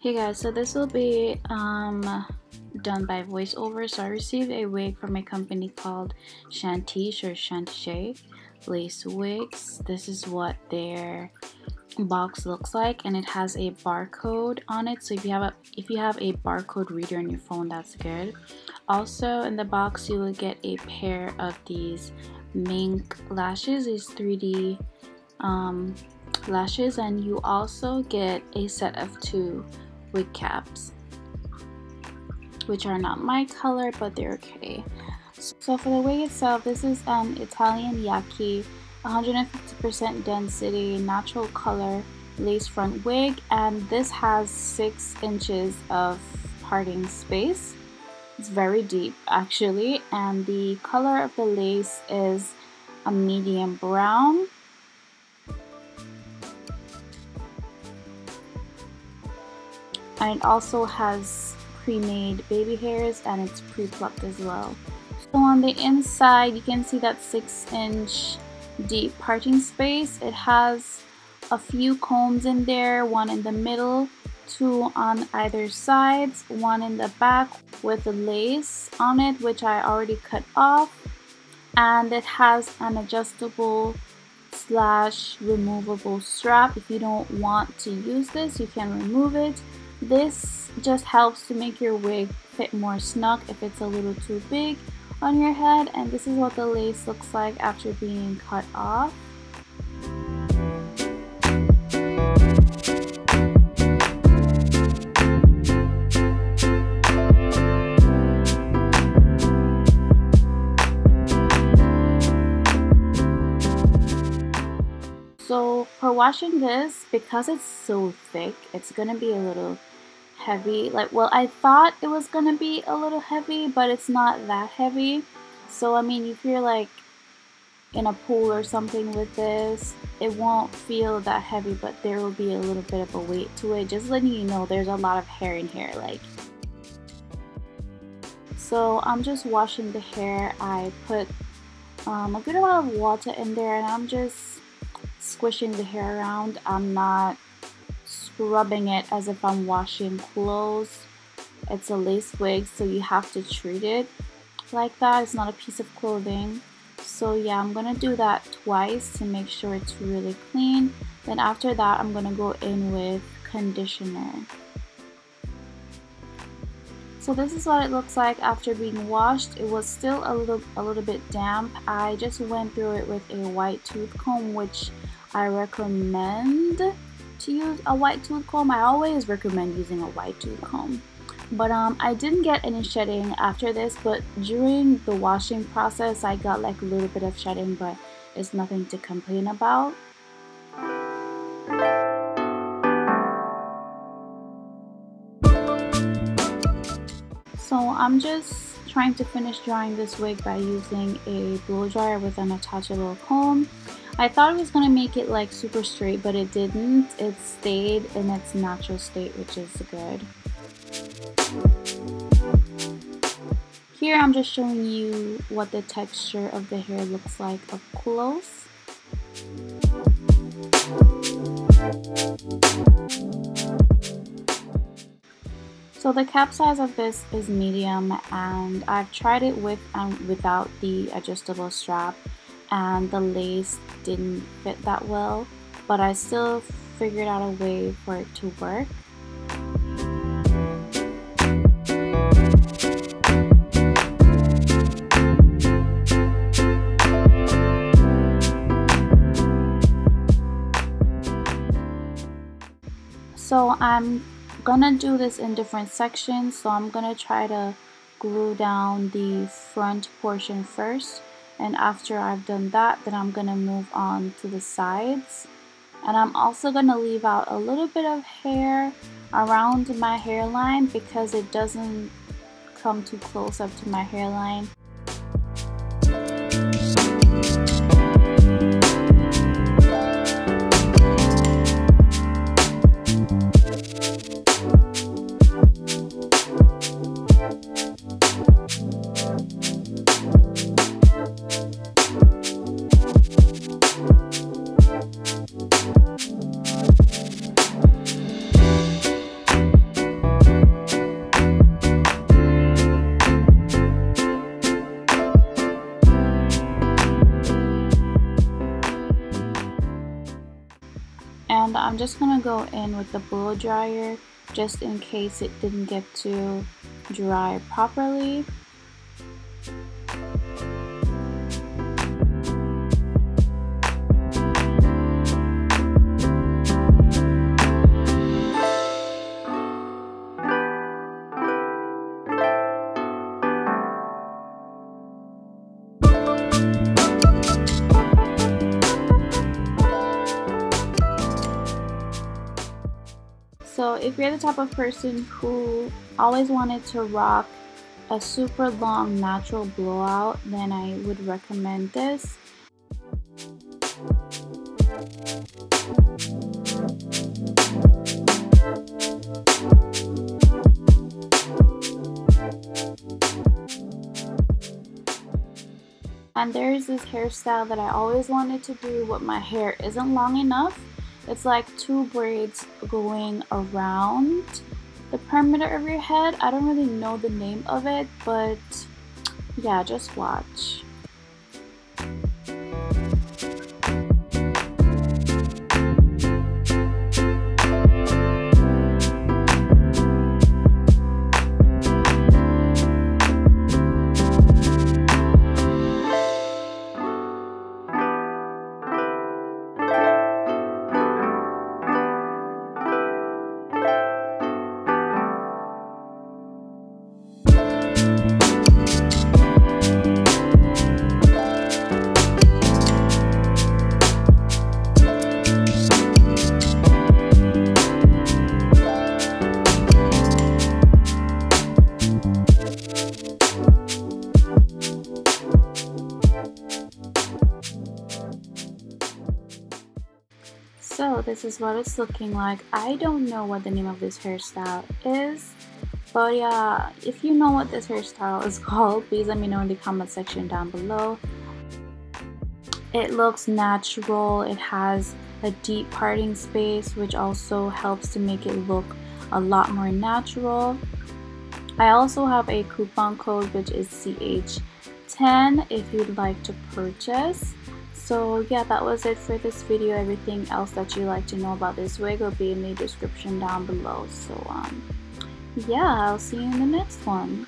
Hey guys, so this will be done by voiceover. So I received a wig from a company called CHANTICHE Lace Wigs. This is what their box looks like, and it has a barcode on it. So if you have a barcode reader on your phone, that's good. Also in the box you will get a pair of these mink lashes, these 3D lashes, and you also get a set of 2 wig caps, which are not my color, but they're okay. So for the wig itself, this is an Italian Yaki 150% density natural color lace front wig, and this has 6 inches of parting space. It's very deep actually, and the color of the lace is a medium brown. And it also has pre-made baby hairs, and it's pre-plucked as well. So on the inside you can see that 6-inch deep parting space. It has a few combs in there, one in the middle, 2 on either sides, 1 in the back with the lace on it, which I already cut off, and it has an adjustable / removable strap. If you don't want to use this, you can remove it. This just helps to make your wig fit more snug if it's a little too big on your head, and this is what the lace looks like after being cut off. So for washing this, because it's so thick, it's gonna be a little heavy. Well, I thought it was gonna be a little heavy, but it's not that heavy. So I mean, if you're like in a pool or something with this, it won't feel that heavy, but there will be a little bit of a weight to it. Just letting you know, there's a lot of hair in here. So I'm just washing the hair. I put a good amount of water in there, and I'm just squishing the hair around. I'm not scrubbing it as if I'm washing clothes. It's a lace wig, so you have to treat it like that. It's not a piece of clothing. So yeah, I'm gonna do that twice to make sure it's really clean. Then after that, I'm gonna go in with conditioner. So this is what it looks like after being washed. It was still a little bit damp. I just went through it with a white tooth comb, which I recommend to use a white tooth comb. I always recommend using a white tooth comb. But I didn't get any shedding after this, but during the washing process I got like a little bit of shedding, but it's nothing to complain about. So I'm just trying to finish drying this wig by using a blow dryer with an attachable comb. I thought it was gonna make it like super straight, but it didn't. It stayed in its natural state, which is good. Here I'm just showing you what the texture of the hair looks like up close. So the cap size of this is medium, and I've tried it with and without the adjustable strap, and the lace didn't fit that well, but I still figured out a way for it to work. So I'm gonna do this in different sections. So I'm gonna try to glue down the front portion first, and after I've done that, then I'm gonna move on to the sides. And I'm also gonna leave out a little bit of hair around my hairline because it doesn't come too close up to my hairline. And I'm just gonna go in with the blow dryer just in case it didn't get to dry properly. So if you're the type of person who always wanted to rock a super long natural blowout, then I would recommend this. And there's this hairstyle that I always wanted to do, but my hair isn't long enough. It's like 2 braids going around the perimeter of your head. I don't really know the name of it, but yeah, just watch. So this is what it's looking like. I don't know what the name of this hairstyle is, but yeah, if you know what this hairstyle is called, please let me know in the comment section down below. It looks natural. It has a deep parting space, which also helps to make it look a lot more natural. I also have a coupon code, which is CH10 if you'd like to purchase. So yeah, that was it for this video. Everything else that you'd like to know about this wig will be in the description down below. So yeah, I'll see you in the next one.